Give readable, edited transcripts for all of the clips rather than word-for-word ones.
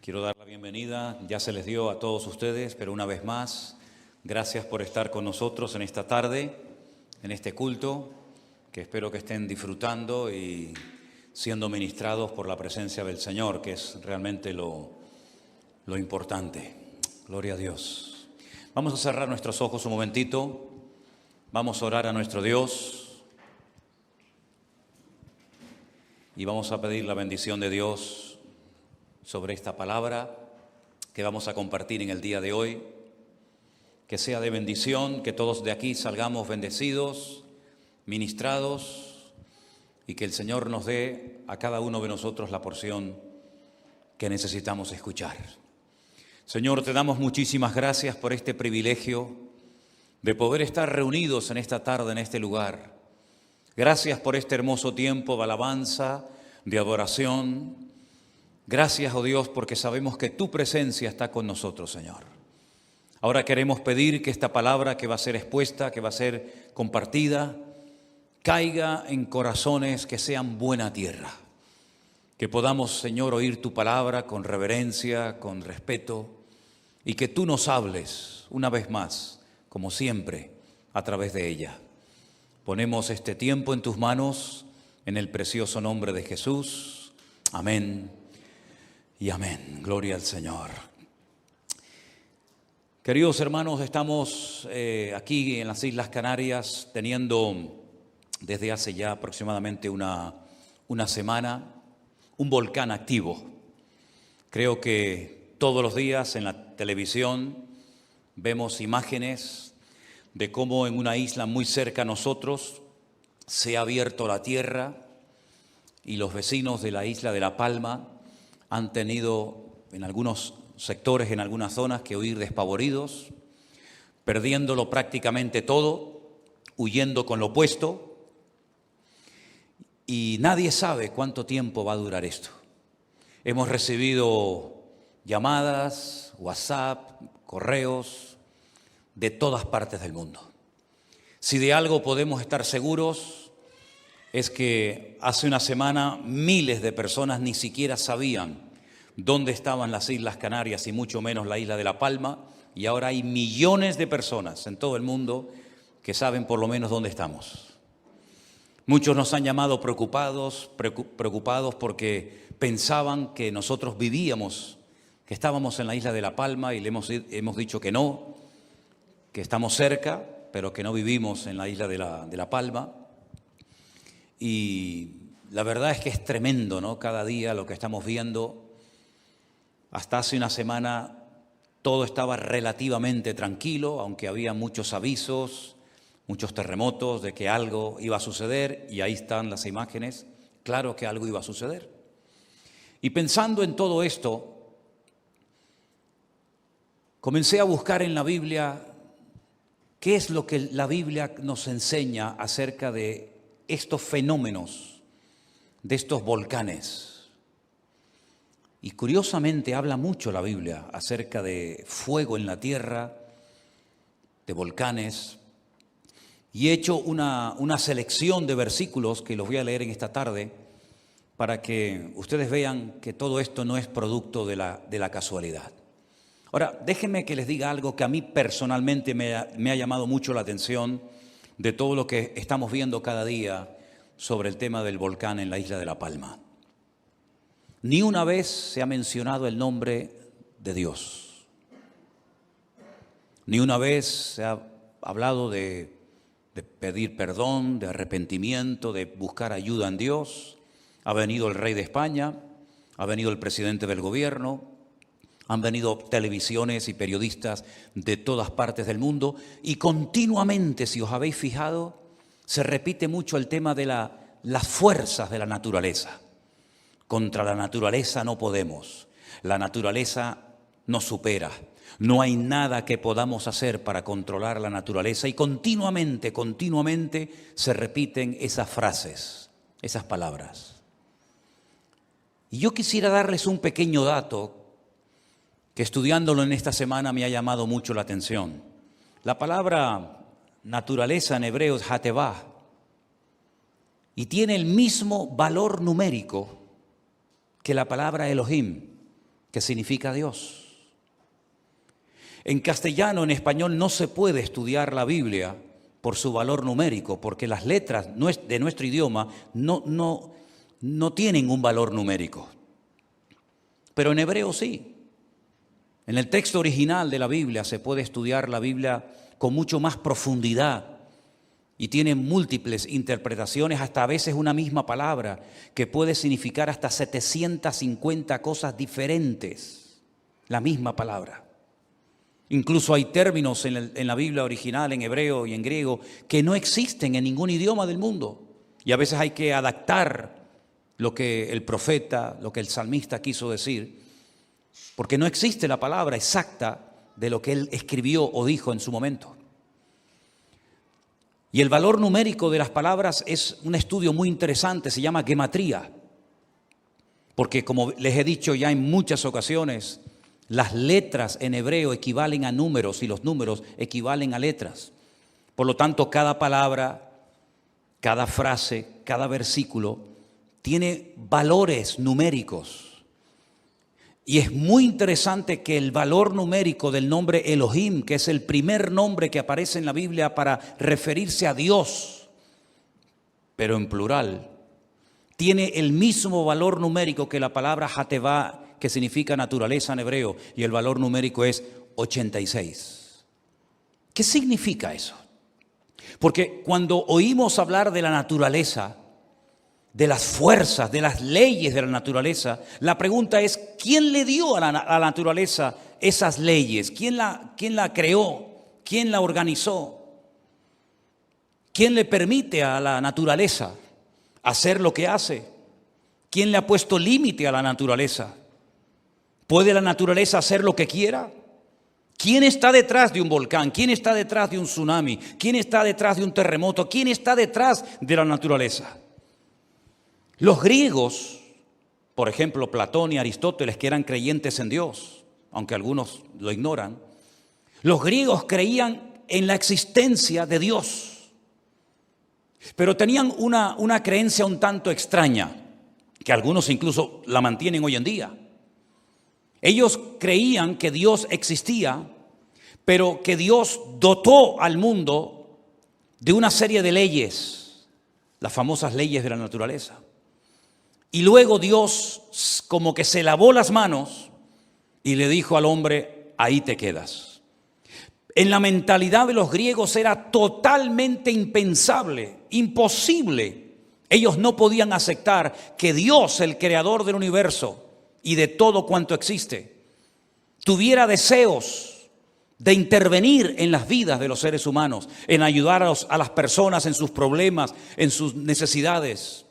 Quiero dar la bienvenida, ya se les dio a todos ustedes, pero una vez más, gracias por estar con nosotros en esta tarde, en este culto, que espero que estén disfrutando y siendo ministrados por la presencia del Señor, que es realmente lo importante. Gloria a Dios. Vamos a cerrar nuestros ojos un momentito, vamos a orar a nuestro Dios y vamos a pedir la bendición de Dios sobre esta palabra que vamos a compartir en el día de hoy, que sea de bendición, que todos de aquí salgamos bendecidos, ministrados, y que el Señor nos dé a cada uno de nosotros la porción que necesitamos escuchar. Señor, te damos muchísimas gracias por este privilegio de poder estar reunidos en esta tarde, en este lugar. Gracias por este hermoso tiempo de alabanza, de adoración. Gracias, oh Dios, porque sabemos que tu presencia está con nosotros, Señor. Ahora queremos pedir que esta palabra que va a ser expuesta, que va a ser compartida, caiga en corazones que sean buena tierra. Que podamos, Señor, oír tu palabra con reverencia, con respeto, y que tú nos hables una vez más, como siempre, a través de ella. Ponemos este tiempo en tus manos, en el precioso nombre de Jesús. Amén. Y amén. Gloria al Señor. Queridos hermanos, estamos aquí en las Islas Canarias teniendo desde hace ya aproximadamente una semana un volcán activo. Creo que todos los días en la televisión vemos imágenes de cómo en una isla muy cerca a nosotros se ha abierto la tierra y los vecinos de la isla de La Palma han tenido en algunos sectores, en algunas zonas, que huir despavoridos, perdiéndolo prácticamente todo, huyendo con lo puesto, y nadie sabe cuánto tiempo va a durar esto. Hemos recibido llamadas, WhatsApp, correos de todas partes del mundo. Si de algo podemos estar seguros es que hace una semana miles de personas ni siquiera sabían dónde estaban las Islas Canarias y mucho menos la isla de La Palma, y ahora hay millones de personas en todo el mundo que saben por lo menos dónde estamos. Muchos nos han llamado preocupados porque pensaban que nosotros vivíamos, que estábamos en la isla de La Palma, y le hemos dicho que no, que estamos cerca, pero que no vivimos en la isla de La Palma. Y la verdad es que es tremendo, ¿no? Cada día lo que estamos viendo. Hasta hace una semana todo estaba relativamente tranquilo, aunque había muchos avisos, muchos terremotos de que algo iba a suceder, y ahí están las imágenes. Claro que algo iba a suceder. Y pensando en todo esto, comencé a buscar en la Biblia qué es lo que la Biblia nos enseña acerca de estos fenómenos, de estos volcanes. Y curiosamente habla mucho la Biblia acerca de fuego en la tierra, de volcanes. Y he hecho una selección de versículos que los voy a leer en esta tarde para que ustedes vean que todo esto no es producto de la casualidad. Ahora, déjenme que les diga algo que a mí personalmente me ha llamado mucho la atención de todo lo que estamos viendo cada día sobre el tema del volcán en la isla de La Palma. Ni una vez se ha mencionado el nombre de Dios. Ni una vez se ha hablado de pedir perdón, de arrepentimiento, de buscar ayuda en Dios. Ha venido el rey de España, ha venido el presidente del gobierno, han venido televisiones y periodistas de todas partes del mundo, y continuamente, si os habéis fijado, se repite mucho el tema de las fuerzas de la naturaleza. Contra la naturaleza no podemos, la naturaleza nos supera, no hay nada que podamos hacer para controlar la naturaleza, y continuamente se repiten esas frases, esas palabras. Y yo quisiera darles un pequeño dato que estudiándolo en esta semana me ha llamado mucho la atención. La palabra naturaleza en hebreo es hatevah, y tiene el mismo valor numérico que la palabra Elohim, que significa Dios. En castellano, en español, no se puede estudiar la Biblia por su valor numérico, porque las letras de nuestro idioma no tienen un valor numérico. Pero en hebreo sí. En el texto original de la Biblia se puede estudiar la Biblia con mucho más profundidad y tiene múltiples interpretaciones, hasta a veces una misma palabra que puede significar hasta 750 cosas diferentes, la misma palabra. Incluso hay términos en la Biblia original, en hebreo y en griego, que no existen en ningún idioma del mundo. Y a veces hay que adaptar lo que el profeta, lo que el salmista quiso decir, porque no existe la palabra exacta de lo que él escribió o dijo en su momento. Y el valor numérico de las palabras es un estudio muy interesante, se llama gematría, porque como les he dicho ya en muchas ocasiones, las letras en hebreo equivalen a números y los números equivalen a letras. Por lo tanto, cada palabra, cada frase, cada versículo tiene valores numéricos. Y es muy interesante que el valor numérico del nombre Elohim, que es el primer nombre que aparece en la Biblia para referirse a Dios, pero en plural, tiene el mismo valor numérico que la palabra Hatevá, que significa naturaleza en hebreo, y el valor numérico es 86. ¿Qué significa eso? Porque cuando oímos hablar de la naturaleza, de las fuerzas, de las leyes de la naturaleza, la pregunta es, ¿quién le dio a la naturaleza esas leyes? ¿Quién la creó? ¿Quién la organizó? ¿Quién le permite a la naturaleza hacer lo que hace? ¿Quién le ha puesto límite a la naturaleza? ¿Puede la naturaleza hacer lo que quiera? ¿Quién está detrás de un volcán? ¿Quién está detrás de un tsunami? ¿Quién está detrás de un terremoto? ¿Quién está detrás de la naturaleza? Los griegos, por ejemplo, Platón y Aristóteles, que eran creyentes en Dios, aunque algunos lo ignoran, los griegos creían en la existencia de Dios, pero tenían una creencia un tanto extraña, que algunos incluso la mantienen hoy en día. Ellos creían que Dios existía, pero que Dios dotó al mundo de una serie de leyes, las famosas leyes de la naturaleza. Y luego Dios como que se lavó las manos y le dijo al hombre, ahí te quedas. En la mentalidad de los griegos era totalmente impensable, imposible. Ellos no podían aceptar que Dios, el creador del universo y de todo cuanto existe, tuviera deseos de intervenir en las vidas de los seres humanos, en ayudar a las personas en sus problemas, en sus necesidades,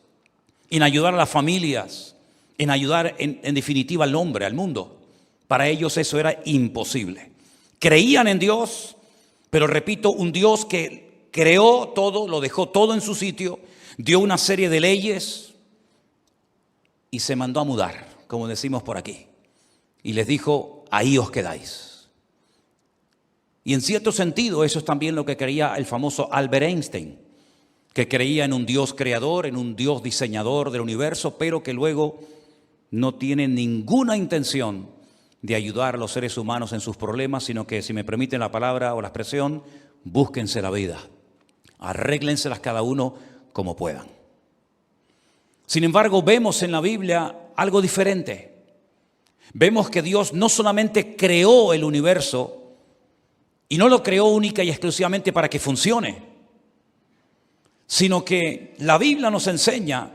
en ayudar a las familias, en ayudar en definitiva al hombre, al mundo. Para ellos eso era imposible. Creían en Dios, pero repito, un Dios que creó todo, lo dejó todo en su sitio, dio una serie de leyes y se mandó a mudar, como decimos por aquí. Y les dijo, ahí os quedáis. Y en cierto sentido eso es también lo que creía el famoso Albert Einstein, que creía en un Dios creador, en un Dios diseñador del universo, pero que luego no tiene ninguna intención de ayudar a los seres humanos en sus problemas, sino que, si me permiten la palabra o la expresión, búsquense la vida, arréglenselas cada uno como puedan. Sin embargo, vemos en la Biblia algo diferente. Vemos que Dios no solamente creó el universo, y no lo creó única y exclusivamente para que funcione, sino que la Biblia nos enseña,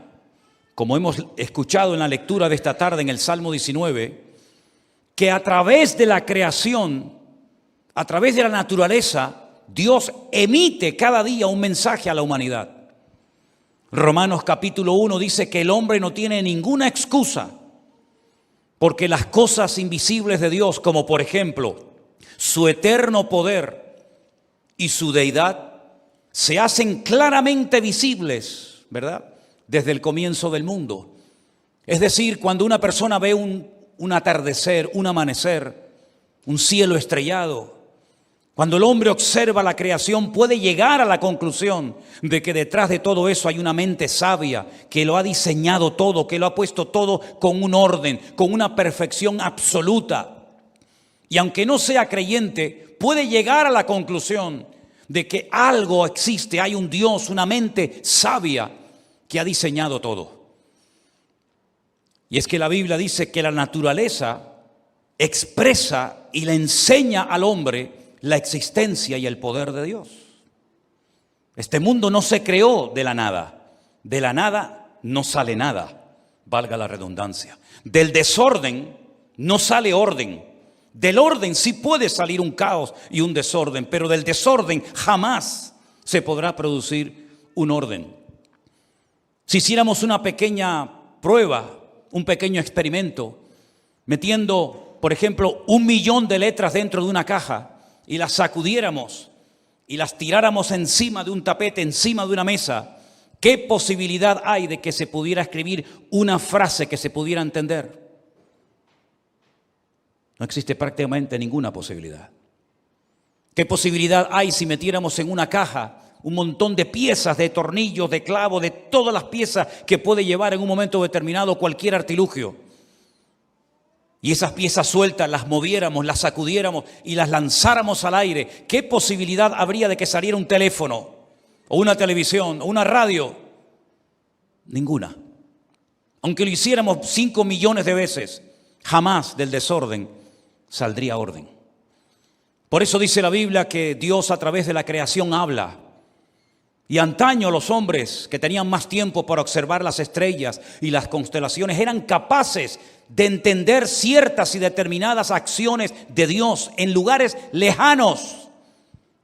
como hemos escuchado en la lectura de esta tarde en el Salmo 19, que a través de la creación, a través de la naturaleza, Dios emite cada día un mensaje a la humanidad. Romanos capítulo 1 dice que el hombre no tiene ninguna excusa, porque las cosas invisibles de Dios, como por ejemplo su eterno poder y su deidad, se hacen claramente visibles, ¿verdad?, desde el comienzo del mundo. Es decir, cuando una persona ve un atardecer, un amanecer, un cielo estrellado, Cuando el hombre observa la creación, puede llegar a la conclusión de que detrás de todo eso hay una mente sabia que lo ha diseñado todo, que lo ha puesto todo con un orden, con una perfección absoluta. Y aunque no sea creyente, puede llegar a la conclusión de que algo existe, hay un Dios, una mente sabia que ha diseñado todo. Y es que la Biblia dice que la naturaleza expresa y le enseña al hombre la existencia y el poder de Dios. Este mundo no se creó de la nada no sale nada, valga la redundancia. Del desorden no sale orden, del orden sí puede salir un caos y un desorden, pero del desorden jamás se podrá producir un orden. Si hiciéramos una pequeña prueba, un pequeño experimento, metiendo, por ejemplo, 1 millón de letras dentro de una caja, y las sacudiéramos y las tiráramos encima de un tapete, encima de una mesa, ¿qué posibilidad hay de que se pudiera escribir una frase que se pudiera entender? No existe prácticamente ninguna posibilidad. ¿Qué posibilidad hay si metiéramos en una caja un montón de piezas, de tornillos, de clavos, de todas las piezas que puede llevar en un momento determinado cualquier artilugio? Y esas piezas sueltas las moviéramos, las sacudiéramos y las lanzáramos al aire. ¿Qué posibilidad habría de que saliera un teléfono o una televisión o una radio? Ninguna. Aunque lo hiciéramos 5 millones de veces, jamás del desorden saldría orden. Por eso dice la Biblia que Dios a través de la creación habla. Y antaño los hombres que tenían más tiempo para observar las estrellas y las constelaciones eran capaces de entender ciertas y determinadas acciones de Dios en lugares lejanos,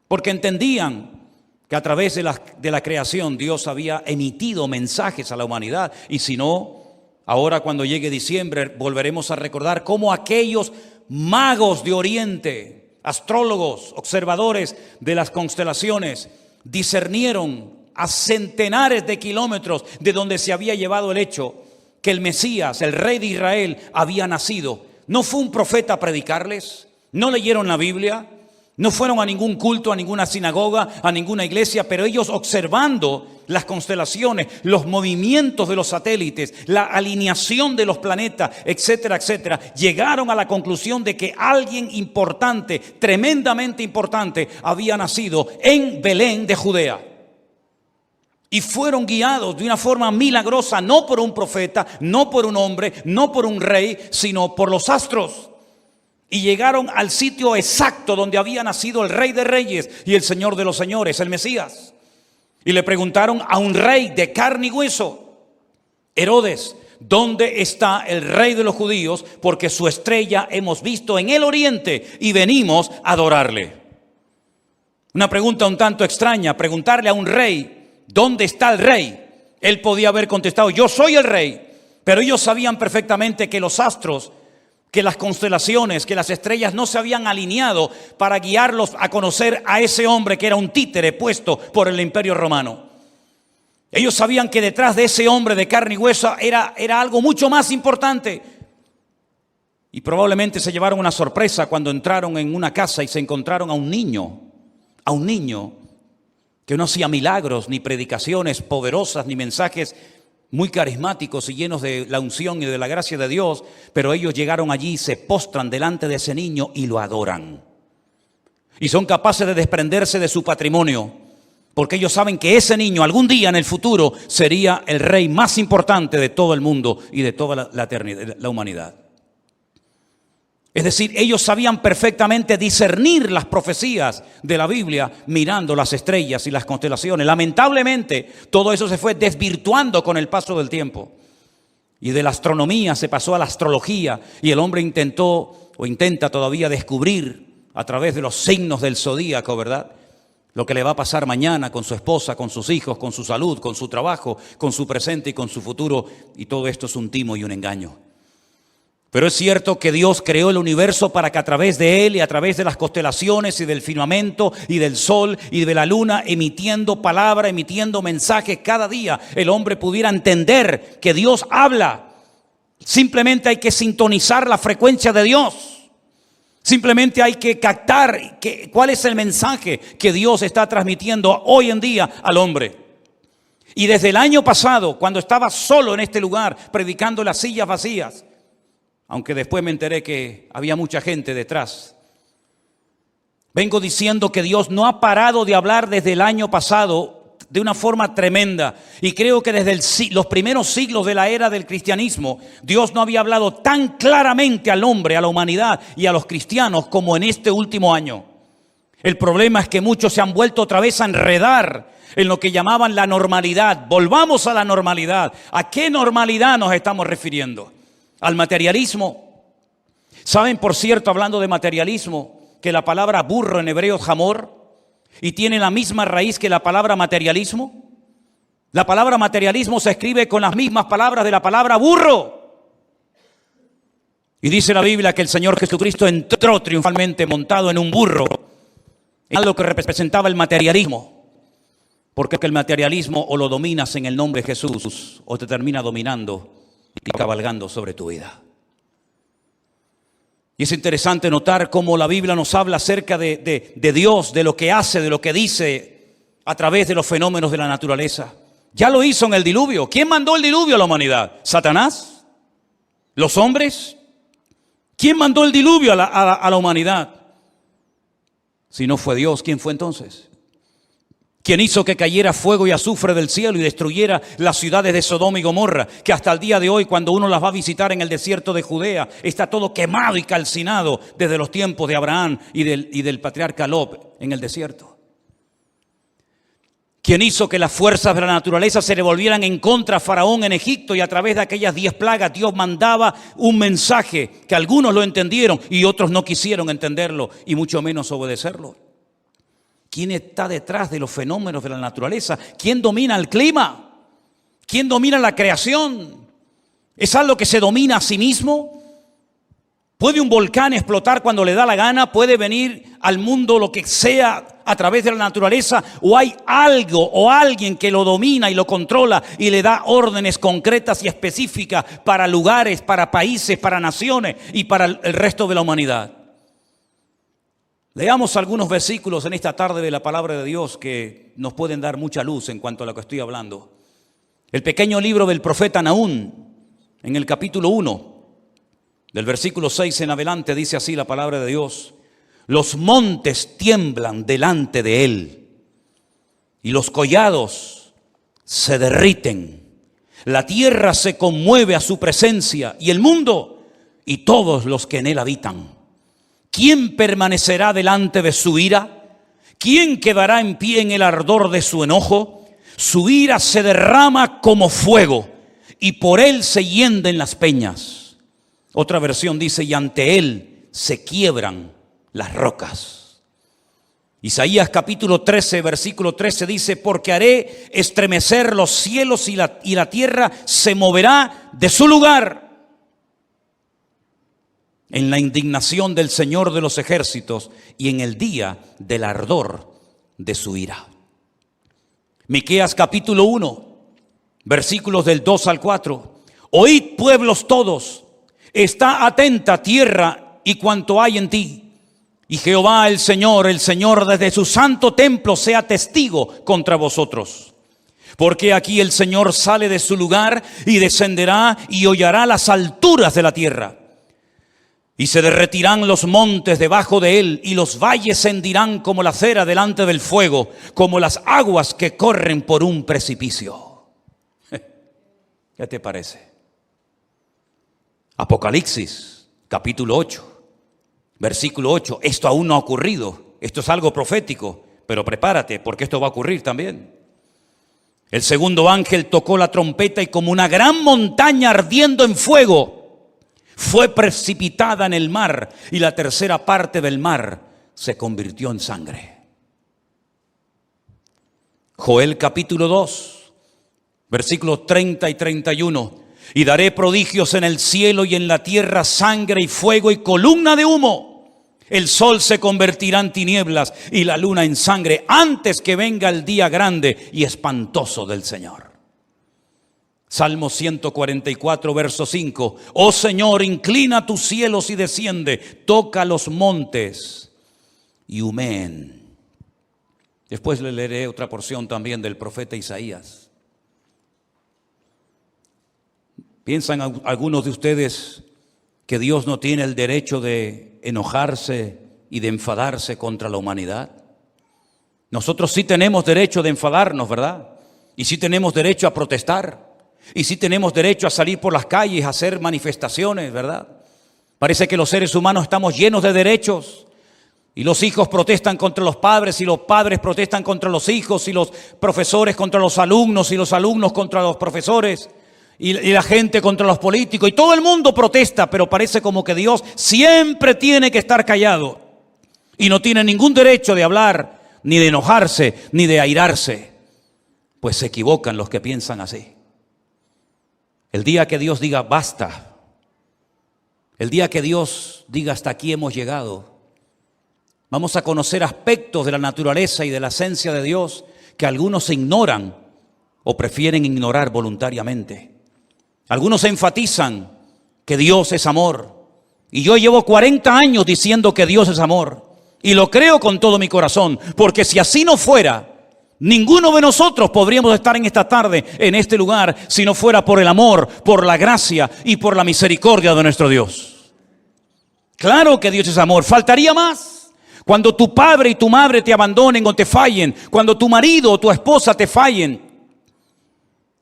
porque entendían que a través de la creación Dios había emitido mensajes a la humanidad. Y si no, ahora cuando llegue diciembre volveremos a recordar cómo aquellos magos de Oriente, astrólogos, observadores de las constelaciones, discernieron a centenares de kilómetros de donde se había llevado el hecho que el Mesías, el rey de Israel, había nacido. ¿No fue un profeta a predicarles? ¿No leyeron la Biblia? ¿No fueron a ningún culto, a ninguna sinagoga, a ninguna iglesia? Pero ellos, observando las constelaciones, los movimientos de los satélites, la alineación de los planetas, etcétera, etcétera, llegaron a la conclusión de que alguien importante, tremendamente importante, había nacido en Belén de Judea. Y fueron guiados de una forma milagrosa, no por un profeta, no por un hombre, no por un rey, sino por los astros. Y llegaron al sitio exacto donde había nacido el Rey de Reyes y el Señor de los Señores, el Mesías. Y le preguntaron a un rey de carne y hueso, Herodes, ¿dónde está el Rey de los judíos? Porque su estrella hemos visto en el oriente y venimos a adorarle. Una pregunta un tanto extraña, preguntarle a un rey, ¿dónde está el rey? Él podía haber contestado, yo soy el rey. Pero ellos sabían perfectamente que los astros, que las constelaciones, que las estrellas no se habían alineado para guiarlos a conocer a ese hombre que era un títere puesto por el Imperio Romano. Ellos sabían que detrás de ese hombre de carne y hueso era algo mucho más importante. Y probablemente se llevaron una sorpresa cuando entraron en una casa y se encontraron a un niño que no hacía milagros, ni predicaciones poderosas, ni mensajes muy carismáticos y llenos de la unción y de la gracia de Dios, pero ellos llegaron allí y se postran delante de ese niño y lo adoran. Y son capaces de desprenderse de su patrimonio, porque ellos saben que ese niño algún día en el futuro sería el rey más importante de todo el mundo y de toda la eternidad, la humanidad. Es decir, ellos sabían perfectamente discernir las profecías de la Biblia mirando las estrellas y las constelaciones. Lamentablemente, todo eso se fue desvirtuando con el paso del tiempo. Y de la astronomía se pasó a la astrología y el hombre intentó o intenta todavía descubrir a través de los signos del zodíaco, ¿verdad?, lo que le va a pasar mañana con su esposa, con sus hijos, con su salud, con su trabajo, con su presente y con su futuro. Y todo esto es un timo y un engaño. Pero es cierto que Dios creó el universo para que a través de él y a través de las constelaciones y del firmamento y del sol y de la luna, emitiendo palabra, emitiendo mensajes cada día, el hombre pudiera entender que Dios habla. Simplemente hay que sintonizar la frecuencia de Dios. Simplemente hay que captar cuál es el mensaje que Dios está transmitiendo hoy en día al hombre. Y desde el año pasado, cuando estaba solo en este lugar, predicando en las sillas vacías, aunque después me enteré que había mucha gente detrás, vengo diciendo que Dios no ha parado de hablar desde el año pasado de una forma tremenda. Y creo que desde los primeros siglos de la era del cristianismo, Dios no había hablado tan claramente al hombre, a la humanidad y a los cristianos como en este último año. El problema es que muchos se han vuelto otra vez a enredar en lo que llamaban la normalidad. Volvamos a la normalidad. ¿A qué normalidad nos estamos refiriendo? ¿Al materialismo? ¿Saben, por cierto, hablando de materialismo, que la palabra burro en hebreo es hamor y tiene la misma raíz que la palabra materialismo? La palabra materialismo se escribe con las mismas palabras de la palabra burro. Y dice la Biblia que el Señor Jesucristo entró triunfalmente montado en un burro, en algo que representaba el materialismo. Porque el materialismo o lo dominas en el nombre de Jesús o te termina dominando y cabalgando sobre tu vida. Y es interesante notar cómo la Biblia nos habla acerca de Dios, de lo que hace, de lo que dice a través de los fenómenos de la naturaleza. Ya lo hizo en el diluvio. ¿Quién mandó el diluvio a la humanidad? ¿Satanás? ¿Los hombres? ¿Quién mandó el diluvio a la humanidad? Si no fue Dios, ¿quién fue entonces? ¿Quién hizo que cayera fuego y azufre del cielo y destruyera las ciudades de Sodoma y Gomorra? Que hasta el día de hoy, cuando uno las va a visitar en el desierto de Judea, está todo quemado y calcinado desde los tiempos de Abraham y del patriarca Lot en el desierto. ¿Quién hizo que las fuerzas de la naturaleza se le volvieran en contra a Faraón en Egipto y a través de aquellas 10 plagas Dios mandaba un mensaje que algunos lo entendieron y otros no quisieron entenderlo y mucho menos obedecerlo? ¿Quién está detrás de los fenómenos de la naturaleza? ¿Quién domina el clima? ¿Quién domina la creación? ¿Es algo que se domina a sí mismo? ¿Puede un volcán explotar cuando le da la gana? ¿Puede venir al mundo lo que sea a través de la naturaleza? ¿O hay algo o alguien que lo domina y lo controla y le da órdenes concretas y específicas para lugares, para países, para naciones y para el resto de la humanidad? Leamos algunos versículos en esta tarde de la palabra de Dios que nos pueden dar mucha luz en cuanto a lo que estoy hablando. El pequeño libro del profeta Nahum, en el capítulo 1, del versículo 6 en adelante, dice así la palabra de Dios: los montes tiemblan delante de él y los collados se derriten. La tierra se conmueve a su presencia y el mundo y todos los que en él habitan. ¿Quién permanecerá delante de su ira? ¿Quién quedará en pie en el ardor de su enojo? Su ira se derrama como fuego y por él se hienden las peñas. Otra versión dice: y ante él se quiebran las rocas. Isaías capítulo 13, versículo 13 dice: porque haré estremecer los cielos y la tierra se moverá de su lugar en la indignación del Señor de los ejércitos y en el día del ardor de su ira. Miqueas capítulo 1, versículos del 2 al 4. Oíd, pueblos todos, está atenta tierra y cuanto hay en ti. Y Jehová el Señor desde su santo templo sea testigo contra vosotros. Porque aquí el Señor sale de su lugar y descenderá y hollará las alturas de la tierra. Y se derretirán los montes debajo de él, y los valles se hendirán como la cera delante del fuego, como las aguas que corren por un precipicio. ¿Qué te parece? Apocalipsis, capítulo 8, versículo 8. Esto aún no ha ocurrido. Esto es algo profético, pero prepárate porque esto va a ocurrir también. El segundo ángel tocó la trompeta y como una gran montaña ardiendo en fuego fue precipitada en el mar, y la tercera parte del mar se convirtió en sangre. Joel capítulo 2, versículos 30 y 31. Y daré prodigios en el cielo y en la tierra, sangre y fuego y columna de humo. El sol se convertirá en tinieblas y la luna en sangre antes que venga el día grande y espantoso del Señor. Salmo 144, verso 5. Oh Señor, inclina tus cielos y desciende, toca los montes y humeen. Después le leeré otra porción también del profeta Isaías. ¿Piensan algunos de ustedes que Dios no tiene el derecho de enojarse y de enfadarse contra la humanidad? Nosotros sí tenemos derecho de enfadarnos, ¿verdad? Y sí tenemos derecho a protestar. Y sí tenemos derecho a salir por las calles, a hacer manifestaciones, ¿verdad? Parece que los seres humanos estamos llenos de derechos. Y los hijos protestan contra los padres, y los padres protestan contra los hijos, y los profesores contra los alumnos, y los alumnos contra los profesores, y la gente contra los políticos. Y todo el mundo protesta, pero parece como que Dios siempre tiene que estar callado. Y no tiene ningún derecho de hablar, ni de enojarse, ni de airarse. Pues se equivocan los que piensan así. El día que Dios diga basta, el día que Dios diga hasta aquí hemos llegado, vamos a conocer aspectos de la naturaleza y de la esencia de Dios que algunos ignoran o prefieren ignorar voluntariamente. Algunos enfatizan que Dios es amor. Y yo llevo 40 años diciendo que Dios es amor. Y lo creo con todo mi corazón. Porque si así no fuera, ninguno de nosotros podríamos estar en esta tarde, en este lugar, si no fuera por el amor, por la gracia y por la misericordia de nuestro Dios. Claro que Dios es amor. ¿Faltaría más? Cuando tu padre y tu madre te abandonen o te fallen, cuando tu marido o tu esposa te fallen,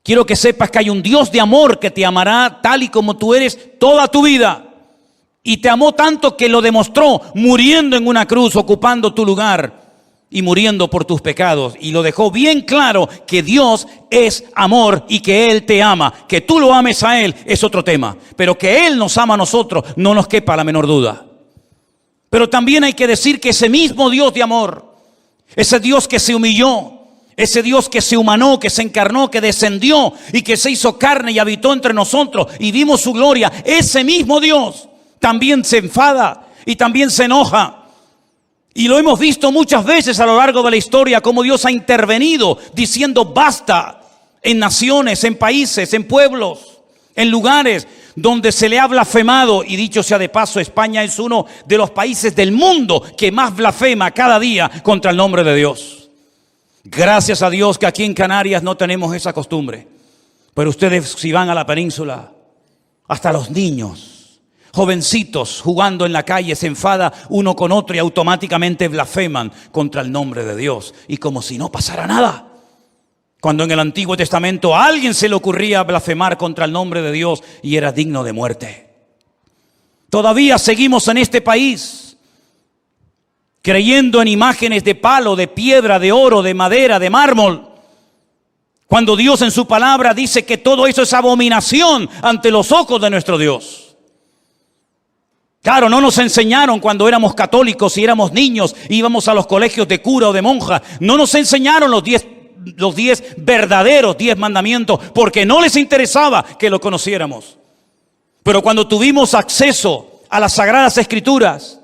quiero que sepas que hay un Dios de amor que te amará tal y como tú eres toda tu vida. Y te amó tanto que lo demostró muriendo en una cruz, ocupando tu lugar y muriendo por tus pecados. Y lo dejó bien claro que Dios es amor y que Él te ama. Que tú lo ames a Él es otro tema. Pero que Él nos ama a nosotros no nos quepa la menor duda. Pero también hay que decir que ese mismo Dios de amor, ese Dios que se humilló, ese Dios que se humanó, que se encarnó, que descendió y que se hizo carne y habitó entre nosotros y vimos su gloria, ese mismo Dios también se enfada y también se enoja. Y lo hemos visto muchas veces a lo largo de la historia, cómo Dios ha intervenido diciendo basta en naciones, en países, en pueblos, en lugares donde se le ha blasfemado. Y dicho sea de paso, España es uno de los países del mundo que más blasfema cada día contra el nombre de Dios. Gracias a Dios que aquí en Canarias no tenemos esa costumbre. Pero ustedes, si van a la península, hasta los niños, jovencitos jugando en la calle, se enfada uno con otro y automáticamente blasfeman contra el nombre de Dios. Y como si no pasara nada. Cuando en el Antiguo Testamento a alguien se le ocurría blasfemar contra el nombre de Dios y era digno de muerte. Todavía seguimos en este país creyendo en imágenes de palo, de piedra, de oro, de madera, de mármol. Cuando Dios en su palabra dice que todo eso es abominación ante los ojos de nuestro Dios. Claro, no nos enseñaron cuando éramos católicos y éramos niños, íbamos a los colegios de cura o de monja. No nos enseñaron los 10 verdaderos 10 mandamientos, porque no les interesaba que lo conociéramos. Pero cuando tuvimos acceso a las Sagradas Escrituras,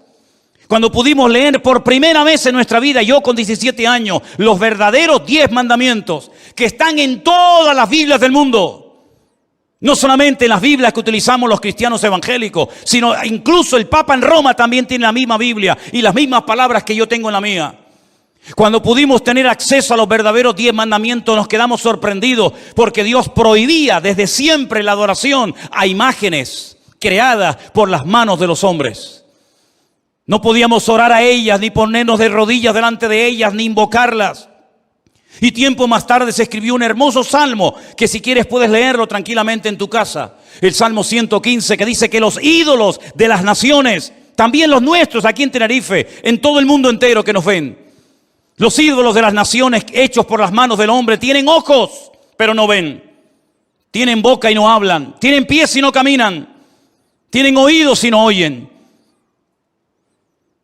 cuando pudimos leer por primera vez en nuestra vida, yo con 17 años, los verdaderos 10 mandamientos que están en todas las Biblias del mundo, no solamente en las Biblias que utilizamos los cristianos evangélicos, sino incluso el Papa en Roma también tiene la misma Biblia y las mismas palabras que yo tengo en la mía. Cuando pudimos tener acceso a los verdaderos 10 mandamientos, nos quedamos sorprendidos porque Dios prohibía desde siempre la adoración a imágenes creadas por las manos de los hombres. No podíamos orar a ellas, ni ponernos de rodillas delante de ellas, ni invocarlas. Y tiempo más tarde se escribió un hermoso salmo que si quieres puedes leerlo tranquilamente en tu casa. El Salmo 115, que dice que los ídolos de las naciones, también los nuestros aquí en Tenerife, en todo el mundo entero que nos ven, los ídolos de las naciones hechos por las manos del hombre tienen ojos, pero no ven. Tienen boca y no hablan. Tienen pies y no caminan. Tienen oídos y no oyen.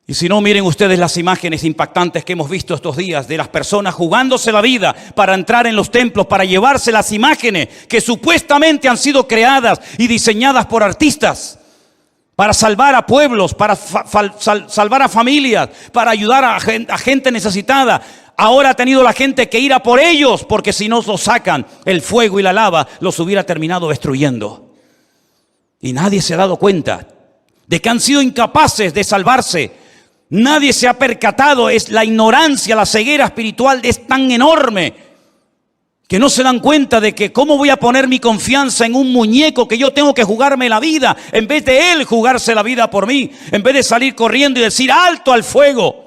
Y si no, miren ustedes las imágenes impactantes que hemos visto estos días de las personas jugándose la vida para entrar en los templos, para llevarse las imágenes que supuestamente han sido creadas y diseñadas por artistas, para salvar a pueblos, para salvar a familias, para ayudar a gente necesitada, Ahora ha tenido la gente que ir a por ellos, porque si no los sacan, el fuego y la lava los hubiera terminado destruyendo. Y nadie se ha dado cuenta de que han sido incapaces de salvarse. Nadie se ha percatado. Es la ignorancia, la ceguera espiritual es tan enorme que no se dan cuenta de que cómo voy a poner mi confianza en un muñeco que yo tengo que jugarme la vida, en vez de él jugarse la vida por mí, en vez de salir corriendo y decir alto al fuego.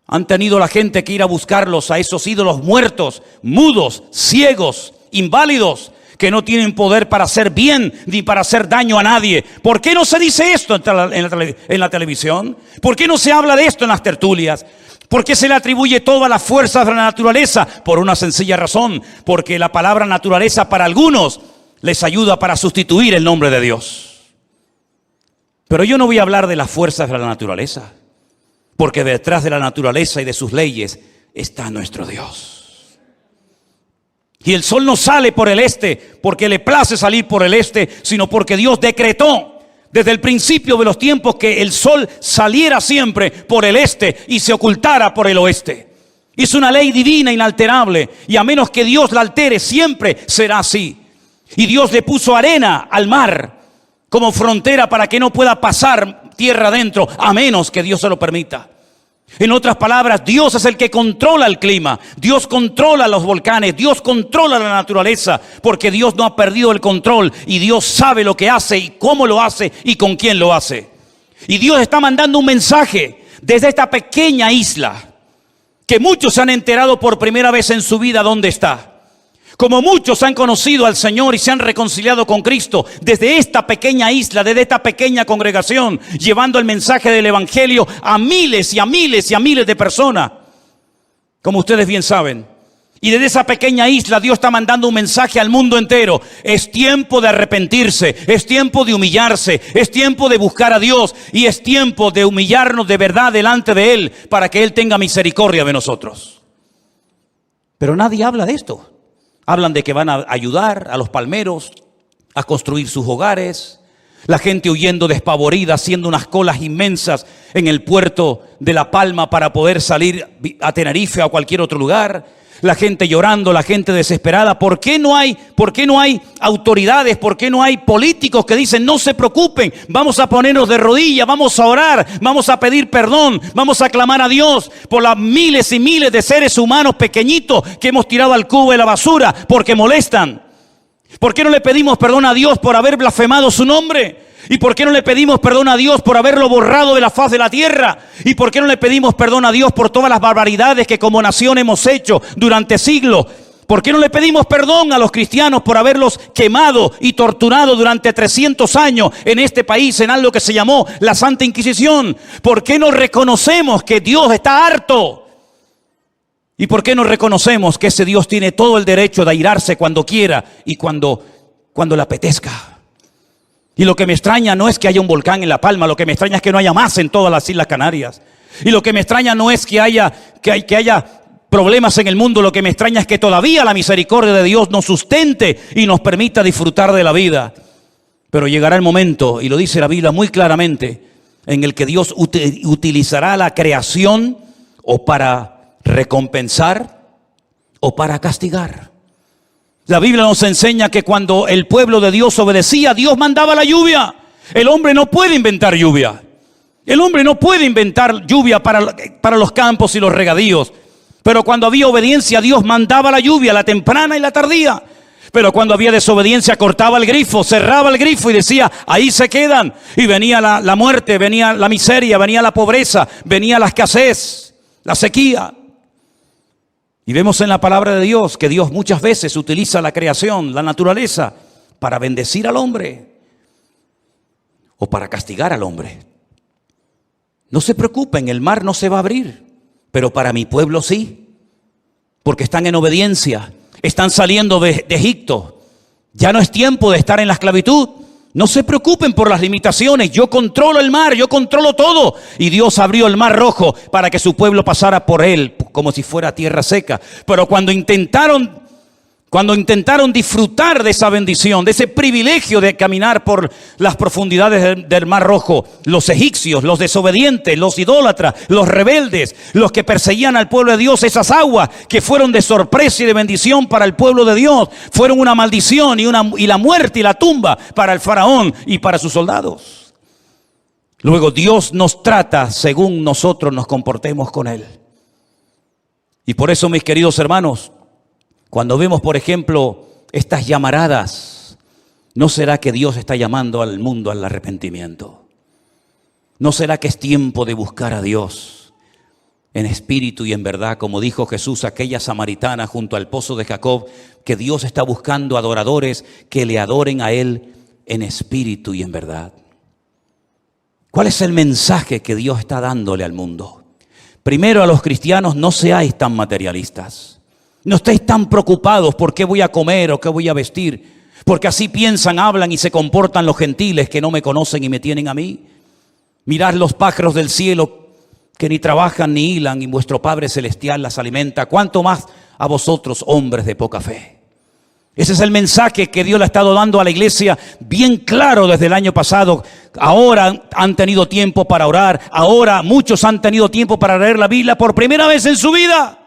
Han tenido la gente que ir a buscarlos, a esos ídolos muertos, mudos, ciegos, inválidos, que no tienen poder para hacer bien ni para hacer daño a nadie. ¿Por qué no se dice esto en la televisión? ¿Por qué no se habla de esto en las tertulias? ¿Por qué se le atribuye todas las fuerzas de la naturaleza? Por una sencilla razón, porque la palabra naturaleza para algunos les ayuda para sustituir el nombre de Dios. Pero yo no voy a hablar de las fuerzas de la naturaleza, porque detrás de la naturaleza y de sus leyes está nuestro Dios. Y el sol no sale por el este porque le place salir por el este, sino porque Dios decretó desde el principio de los tiempos que el sol saliera siempre por el este y se ocultara por el oeste. Es una ley divina inalterable, y a menos que Dios la altere siempre será así. Y Dios le puso arena al mar como frontera para que no pueda pasar tierra adentro, a menos que Dios se lo permita. En otras palabras, Dios es el que controla el clima, Dios controla los volcanes, Dios controla la naturaleza, porque Dios no ha perdido el control y Dios sabe lo que hace y cómo lo hace y con quién lo hace. Y Dios está mandando un mensaje desde esta pequeña isla, que muchos se han enterado por primera vez en su vida dónde está. Como muchos han conocido al Señor y se han reconciliado con Cristo desde esta pequeña isla, desde esta pequeña congregación, llevando el mensaje del Evangelio a miles y a miles y a miles de personas, como ustedes bien saben. Y desde esa pequeña isla Dios está mandando un mensaje al mundo entero. Es tiempo de arrepentirse, es tiempo de humillarse, es tiempo de buscar a Dios y es tiempo de humillarnos de verdad delante de Él para que Él tenga misericordia de nosotros. Pero nadie habla de esto. Hablan de que van a ayudar a los palmeros a construir sus hogares. La gente huyendo despavorida, haciendo unas colas inmensas en el puerto de La Palma para poder salir a Tenerife o a cualquier otro lugar. La gente llorando, la gente desesperada. ¿Por qué no hay autoridades? ¿Por qué no hay políticos que dicen no se preocupen? Vamos a ponernos de rodillas, vamos a orar, vamos a pedir perdón, vamos a clamar a Dios por las miles y miles de seres humanos pequeñitos que hemos tirado al cubo de la basura porque molestan. ¿Por qué no le pedimos perdón a Dios por haber blasfemado su nombre? ¿Y por qué no le pedimos perdón a Dios por haberlo borrado de la faz de la tierra? ¿Y por qué no le pedimos perdón a Dios por todas las barbaridades que como nación hemos hecho durante siglos? ¿Por qué no le pedimos perdón a los cristianos por haberlos quemado y torturado durante 300 años en este país en algo que se llamó la Santa Inquisición? ¿Por qué no reconocemos que Dios está harto? ¿Y por qué no reconocemos que ese Dios tiene todo el derecho de airarse cuando quiera y cuando le apetezca? Y lo que me extraña no es que haya un volcán en La Palma, lo que me extraña es que no haya más en todas las Islas Canarias. Y lo que me extraña no es que haya problemas en el mundo, lo que me extraña es que todavía la misericordia de Dios nos sustente y nos permita disfrutar de la vida. Pero llegará el momento, y lo dice la Biblia muy claramente, en el que Dios utilizará la creación o para recompensar o para castigar. La Biblia nos enseña que cuando el pueblo de Dios obedecía, Dios mandaba la lluvia. El hombre no puede inventar lluvia. El hombre no puede inventar lluvia para los campos y los regadíos. Pero cuando había obediencia, Dios mandaba la lluvia, la temprana y la tardía. Pero cuando había desobediencia, cortaba el grifo, cerraba el grifo y decía, ahí se quedan. Y venía la muerte, venía la miseria, venía la pobreza, venía la escasez, la sequía. Y vemos en la palabra de Dios que Dios muchas veces utiliza la creación, la naturaleza, para bendecir al hombre o para castigar al hombre. No se preocupen, el mar no se va a abrir, pero para mi pueblo sí, porque están en obediencia, están saliendo de Egipto. Ya no es tiempo de estar en la esclavitud. No se preocupen por las limitaciones, yo controlo el mar, yo controlo todo. Y Dios abrió el mar Rojo para que su pueblo pasara por él como si fuera tierra seca. Pero cuando intentaron Cuando intentaron disfrutar de esa bendición, de ese privilegio de caminar por las profundidades del Mar Rojo, los egipcios, los desobedientes, los idólatras, los rebeldes, los que perseguían al pueblo de Dios, esas aguas que fueron de sorpresa y de bendición para el pueblo de Dios, fueron una maldición y la muerte y la tumba para el faraón y para sus soldados. Luego Dios nos trata según nosotros nos comportemos con Él. Y por eso, mis queridos hermanos, cuando vemos, por ejemplo, estas llamaradas, ¿no será que Dios está llamando al mundo al arrepentimiento? ¿No será que es tiempo de buscar a Dios en espíritu y en verdad? Como dijo Jesús a aquella samaritana junto al pozo de Jacob, que Dios está buscando adoradores que le adoren a Él en espíritu y en verdad. ¿Cuál es el mensaje que Dios está dándole al mundo? Primero, a los cristianos: no seáis tan materialistas. No estéis tan preocupados por qué voy a comer o qué voy a vestir, porque así piensan, hablan y se comportan los gentiles que no me conocen y me tienen a mí. Mirad los pájaros del cielo, que ni trabajan ni hilan, y vuestro Padre Celestial las alimenta. ¿Cuánto más a vosotros, hombres de poca fe? Ese es el mensaje que Dios le ha estado dando a la iglesia bien claro desde el año pasado. Ahora han tenido tiempo para orar. Ahora muchos han tenido tiempo para leer la Biblia por primera vez en su vida.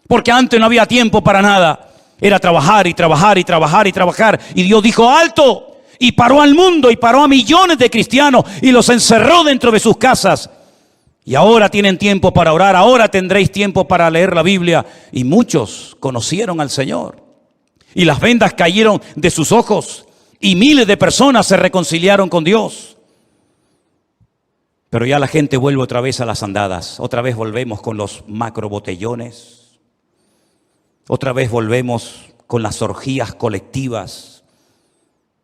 Porque antes no había tiempo para nada. Era trabajar y trabajar y trabajar y trabajar. Y Dios dijo: alto. Y paró al mundo y paró a millones de cristianos y los encerró dentro de sus casas. Y ahora tienen tiempo para orar. Ahora tendréis tiempo para leer la Biblia. Y muchos conocieron al Señor. Y las vendas cayeron de sus ojos. Y miles de personas se reconciliaron con Dios. Pero ya la gente vuelve otra vez a las andadas. Otra vez volvemos con los macrobotellones. Otra vez volvemos con las orgías colectivas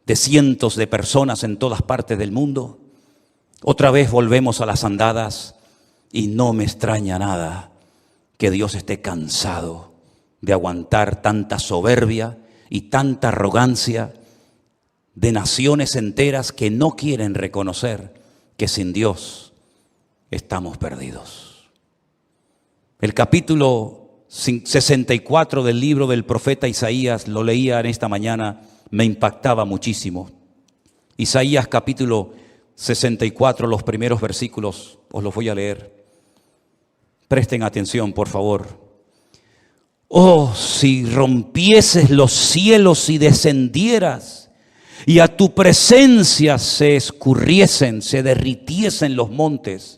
de cientos de personas en todas partes del mundo. Otra vez volvemos a las andadas y no me extraña nada que Dios esté cansado de aguantar tanta soberbia y tanta arrogancia de naciones enteras que no quieren reconocer que sin Dios estamos perdidos. El capítulo 64 del libro del profeta Isaías, lo leía en esta mañana, me impactaba muchísimo. Isaías capítulo 64, los primeros versículos, os los voy a leer. Presten atención, por favor. Oh, si rompieses los cielos y descendieras, y a tu presencia se escurriesen, se derritiesen los montes,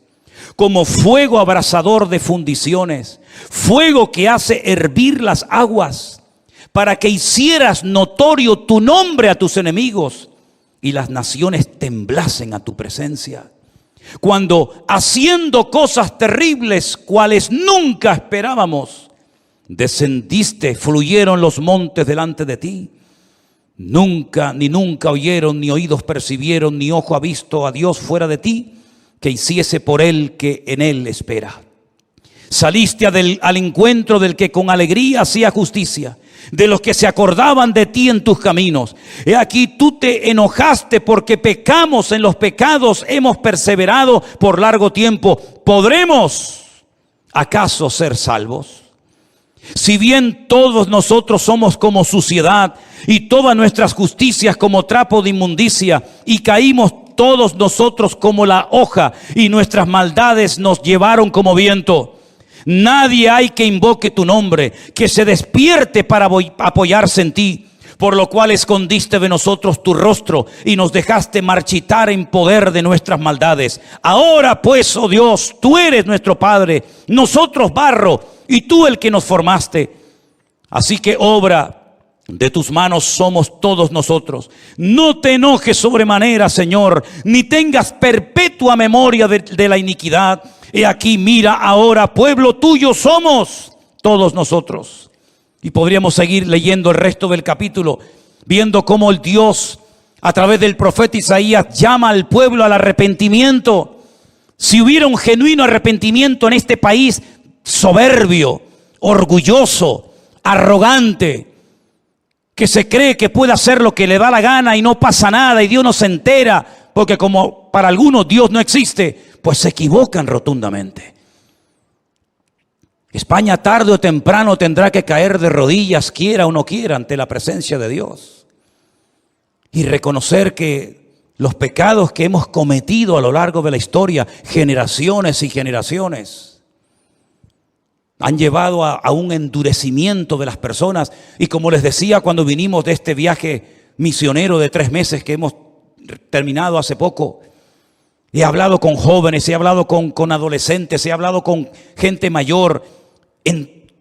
como fuego abrasador de fundiciones, fuego que hace hervir las aguas, para que hicieras notorio tu nombre a tus enemigos y las naciones temblasen a tu presencia. Cuando haciendo cosas terribles, cuales nunca esperábamos, descendiste, fluyeron los montes delante de ti. Nunca oyeron, ni oídos percibieron, ni ojo ha visto a Dios fuera de ti, que hiciese por él que en él espera. Saliste al encuentro del que con alegría hacía justicia, de los que se acordaban de ti en tus caminos. He aquí tú te enojaste porque pecamos, en los pecados hemos perseverado por largo tiempo. ¿Podremos acaso ser salvos? Si bien todos nosotros somos como suciedad y todas nuestras justicias como trapo de inmundicia, y caímos todos nosotros como la hoja, y nuestras maldades nos llevaron como viento. Nadie hay que invoque tu nombre, que se despierte para apoyarse en ti, por lo cual escondiste de nosotros tu rostro y nos dejaste marchitar en poder de nuestras maldades. Ahora pues, oh Dios, tú eres nuestro Padre, nosotros barro y tú el que nos formaste. Así que obra de tus manos somos todos nosotros. No te enojes sobremanera, Señor, ni tengas perpetua memoria de la iniquidad. He aquí, mira ahora, pueblo tuyo somos todos nosotros. Y podríamos seguir leyendo el resto del capítulo, viendo cómo el Dios, a través del profeta Isaías, llama al pueblo al arrepentimiento. Si hubiera un genuino arrepentimiento en este país soberbio, orgulloso, arrogante, que se cree que puede hacer lo que le da la gana y no pasa nada y Dios no se entera, porque como para algunos Dios no existe, pues se equivocan rotundamente. España tarde o temprano tendrá que caer de rodillas, quiera o no quiera, ante la presencia de Dios. Y reconocer que los pecados que hemos cometido a lo largo de la historia, generaciones y generaciones, han llevado a un endurecimiento de las personas. Y como les decía cuando vinimos de este viaje misionero de 3 meses que hemos terminado hace poco, he hablado con jóvenes, he hablado con adolescentes, he hablado con gente mayor en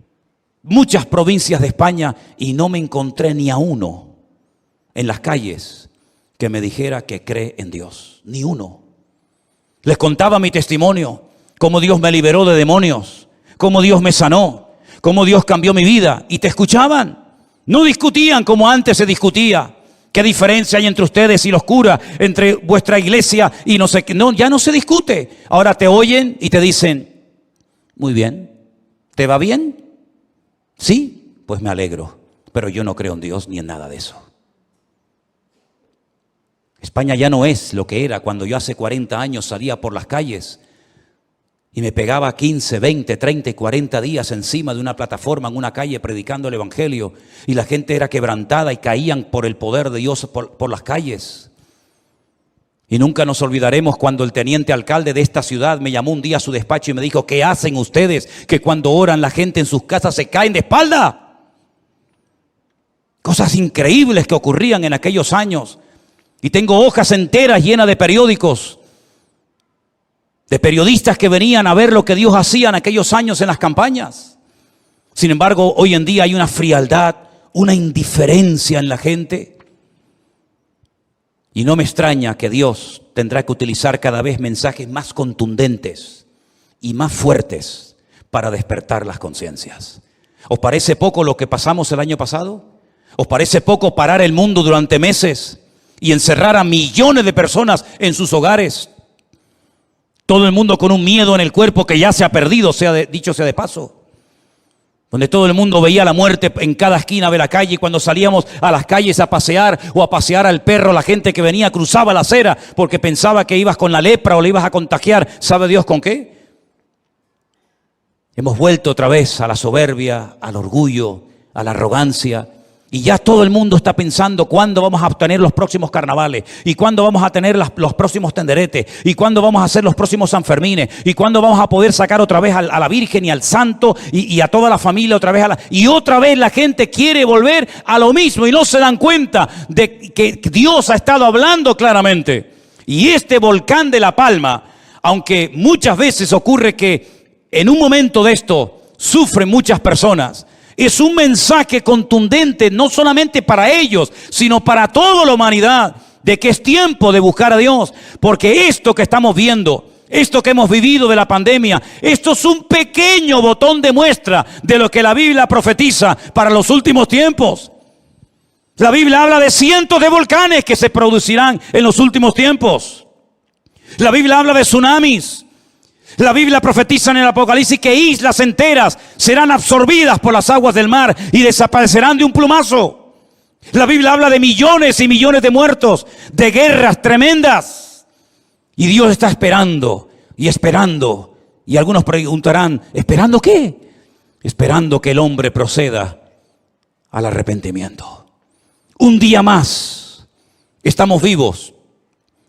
muchas provincias de España y no me encontré ni a uno en las calles que me dijera que cree en Dios. Ni uno. Les contaba mi testimonio, cómo Dios me liberó de demonios, cómo Dios me sanó, cómo Dios cambió mi vida. Y te escuchaban. No discutían como antes se discutía. ¿Qué diferencia hay entre ustedes y los curas? Entre vuestra iglesia y no sé qué. No, ya no se discute. Ahora te oyen y te dicen, muy bien, ¿te va bien? Sí, pues me alegro. Pero yo no creo en Dios ni en nada de eso. España ya no es lo que era cuando yo hace 40 años salía por las calles y me pegaba 15, 20, 30 y 40 días encima de una plataforma en una calle predicando el evangelio y la gente era quebrantada y caían por el poder de Dios por las calles. Y nunca nos olvidaremos cuando el teniente alcalde de esta ciudad me llamó un día a su despacho y me dijo, ¿qué hacen ustedes que cuando oran la gente en sus casas se caen de espalda? Cosas increíbles que ocurrían en aquellos años. Y tengo hojas enteras llenas de periódicos, de periodistas que venían a ver lo que Dios hacía en aquellos años en las campañas. Sin embargo, hoy en día hay una frialdad, una indiferencia en la gente. Y no me extraña que Dios tendrá que utilizar cada vez mensajes más contundentes y más fuertes para despertar las conciencias. ¿Os parece poco lo que pasamos el año pasado? ¿Os parece poco parar el mundo durante meses y encerrar a millones de personas en sus hogares? Todo el mundo con un miedo en el cuerpo que ya se ha perdido, dicho sea de paso. Donde todo el mundo veía la muerte en cada esquina de la calle. Y cuando salíamos a las calles a pasear o a pasear al perro, la gente que venía cruzaba la acera porque pensaba que ibas con la lepra o le ibas a contagiar. ¿Sabe Dios con qué? Hemos vuelto otra vez a la soberbia, al orgullo, a la arrogancia. Y ya todo el mundo está pensando cuándo vamos a obtener los próximos carnavales, y cuándo vamos a tener los próximos tenderetes, y cuándo vamos a hacer los próximos Sanfermines, y cuándo vamos a poder sacar otra vez a la Virgen y al Santo y a toda la familia otra vez. Y otra vez la gente quiere volver a lo mismo y no se dan cuenta de que Dios ha estado hablando claramente. Y este volcán de La Palma, aunque muchas veces ocurre que en un momento de esto sufren muchas personas, es un mensaje contundente no solamente para ellos, sino para toda la humanidad, de que es tiempo de buscar a Dios, porque esto que estamos viendo, esto que hemos vivido de la pandemia, esto es un pequeño botón de muestra de lo que la Biblia profetiza para los últimos tiempos. La Biblia habla de cientos de volcanes que se producirán en los últimos tiempos. La Biblia habla de tsunamis. La Biblia profetiza en el Apocalipsis que islas enteras serán absorbidas por las aguas del mar y desaparecerán de un plumazo. La Biblia habla de millones y millones de muertos, de guerras tremendas. Y Dios está esperando y esperando. Y algunos preguntarán, ¿esperando qué? Esperando que el hombre proceda al arrepentimiento. Un día más estamos vivos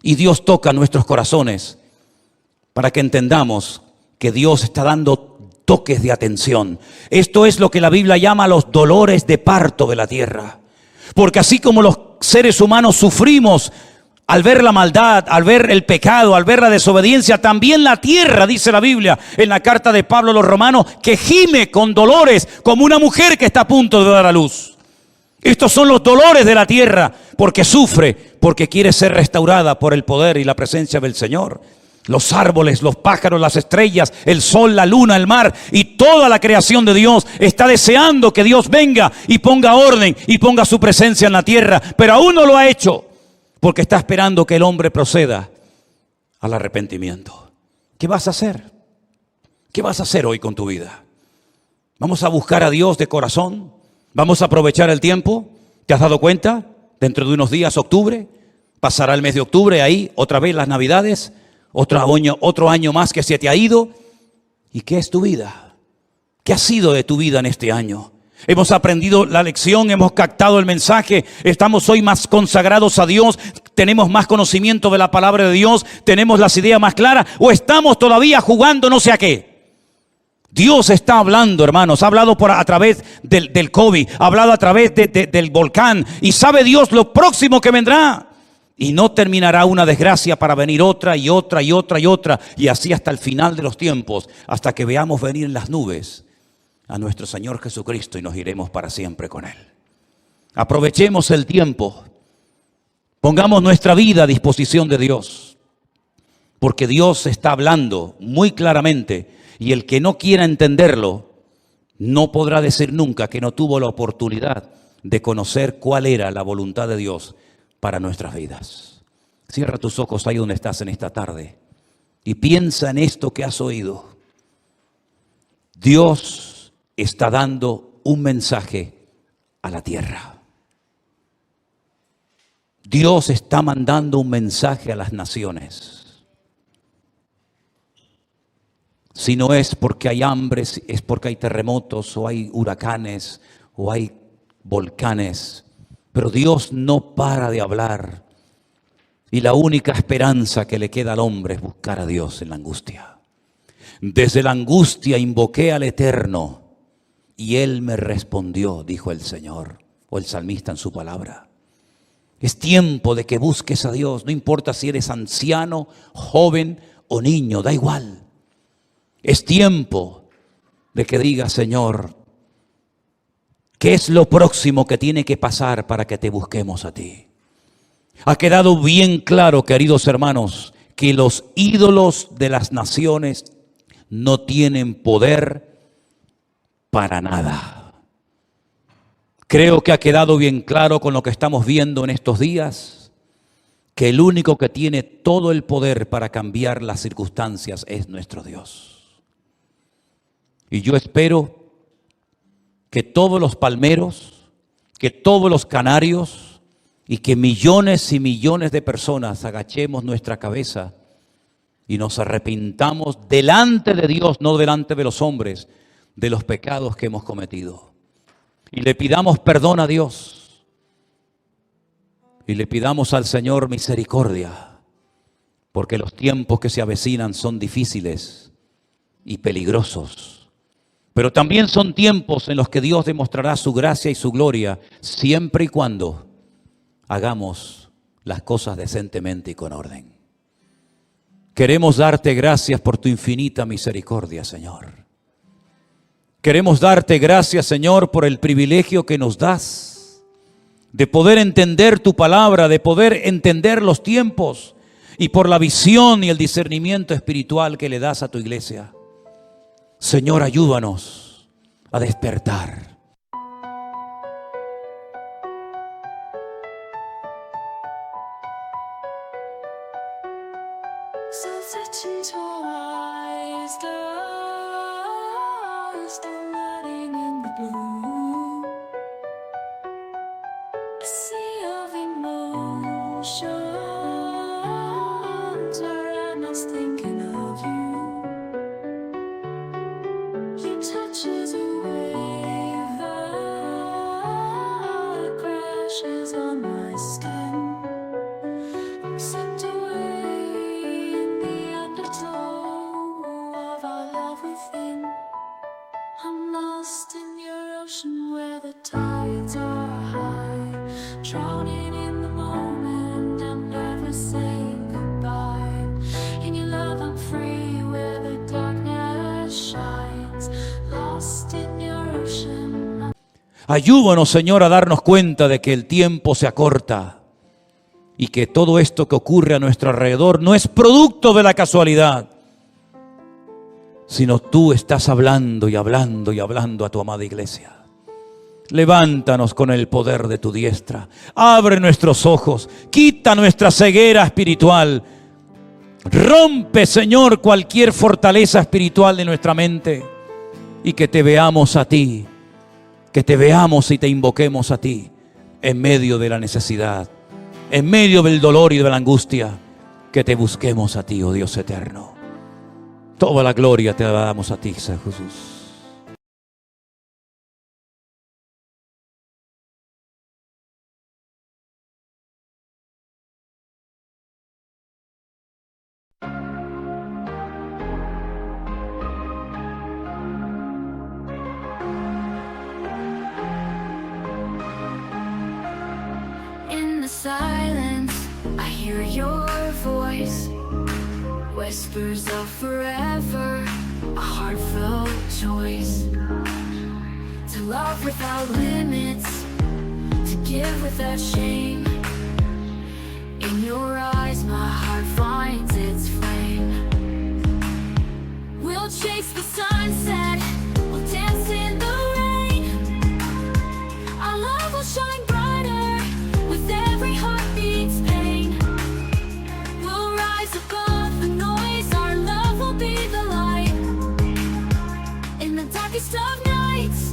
y Dios toca nuestros corazones para que entendamos que Dios está dando toques de atención. Esto es lo que la Biblia llama los dolores de parto de la tierra. Porque así como los seres humanos sufrimos al ver la maldad, al ver el pecado, al ver la desobediencia, también la tierra, dice la Biblia en la carta de Pablo a los romanos, que gime con dolores como una mujer que está a punto de dar a luz. Estos son los dolores de la tierra, porque sufre, porque quiere ser restaurada por el poder y la presencia del Señor. Los árboles, los pájaros, las estrellas, el sol, la luna, el mar y toda la creación de Dios está deseando que Dios venga y ponga orden y ponga su presencia en la tierra. Pero aún no lo ha hecho porque está esperando que el hombre proceda al arrepentimiento. ¿Qué vas a hacer? ¿Qué vas a hacer hoy con tu vida? ¿Vamos a buscar a Dios de corazón? ¿Vamos a aprovechar el tiempo? ¿Te has dado cuenta? Dentro de unos días, octubre, pasará el mes de octubre, ahí otra vez las Navidades. Otro año más que se te ha ido. ¿Y qué es tu vida? ¿Qué ha sido de tu vida en este año? Hemos aprendido la lección, hemos captado el mensaje, estamos hoy más consagrados a Dios, tenemos más conocimiento de la palabra de Dios, tenemos las ideas más claras, o estamos todavía jugando no sé a qué. Dios está hablando, hermanos, ha hablado a través del COVID, ha hablado a través del volcán, y sabe Dios lo próximo que vendrá. Y no terminará una desgracia para venir otra y otra y otra y otra, y así hasta el final de los tiempos, hasta que veamos venir en las nubes a nuestro Señor Jesucristo y nos iremos para siempre con Él. Aprovechemos el tiempo, pongamos nuestra vida a disposición de Dios, porque Dios está hablando muy claramente, y el que no quiera entenderlo no podrá decir nunca que no tuvo la oportunidad de conocer cuál era la voluntad de Dios para nuestras vidas. Cierra tus ojos ahí donde estás en esta tarde y piensa en esto que has oído. Dios está dando un mensaje a la tierra. Dios está mandando un mensaje a las naciones. Si no es porque hay hambre, es porque hay terremotos o hay huracanes o hay volcanes. Pero Dios no para de hablar. Y la única esperanza que le queda al hombre es buscar a Dios en la angustia. Desde la angustia invoqué al Eterno y Él me respondió, dijo el Señor, o el salmista en su palabra. Es tiempo de que busques a Dios, no importa si eres anciano, joven o niño, da igual. Es tiempo de que digas, Señor, ¿qué es lo próximo que tiene que pasar para que te busquemos a ti? Ha quedado bien claro, queridos hermanos, que los ídolos de las naciones no tienen poder para nada. Creo que ha quedado bien claro con lo que estamos viendo en estos días, que el único que tiene todo el poder para cambiar las circunstancias es nuestro Dios. Y yo espero que todos los palmeros, que todos los canarios y que millones y millones de personas agachemos nuestra cabeza y nos arrepintamos delante de Dios, no delante de los hombres, de los pecados que hemos cometido. Y le pidamos perdón a Dios. Y le pidamos al Señor misericordia, porque los tiempos que se avecinan son difíciles y peligrosos. Pero también son tiempos en los que Dios demostrará su gracia y su gloria, siempre y cuando hagamos las cosas decentemente y con orden. Queremos darte gracias por tu infinita misericordia, Señor. Queremos darte gracias, Señor, por el privilegio que nos das de poder entender tu palabra, de poder entender los tiempos y por la visión y el discernimiento espiritual que le das a tu iglesia. Señor, ayúdanos a despertar. Sunset into eyes, lost and letting in the blue. A sea of emotions, where I'm not thinking of you. You touch as a wave that crashes on my skin. Slipped away in the undertow of our love within. I'm lost in your ocean where the tides are high, drowning in the moment and never saying goodbye. In your love I'm free where the darkness shines, lost in your ocean. Ayúdanos, Señor, a darnos cuenta de que el tiempo se acorta y que todo esto que ocurre a nuestro alrededor no es producto de la casualidad, sino tú estás hablando y hablando y hablando a tu amada iglesia. Levántanos con el poder de tu diestra, abre nuestros ojos, quita nuestra ceguera espiritual, rompe, Señor, cualquier fortaleza espiritual de nuestra mente y que te veamos a ti, que te veamos y te invoquemos a ti en medio de la necesidad, en medio del dolor y de la angustia, que te busquemos a ti, oh Dios eterno. Toda la gloria te la damos a ti, Jesús. silence, I hear your voice. Whispers of forever, a heartfelt choice. To love without limits, to give without shame. In your eyes my heart finds its flame. We'll chase the sunset, we'll dance in the rain. Our love will shine brighter with every heartbeat's pain. We'll rise above the noise, our love will be the light. In the darkest of nights,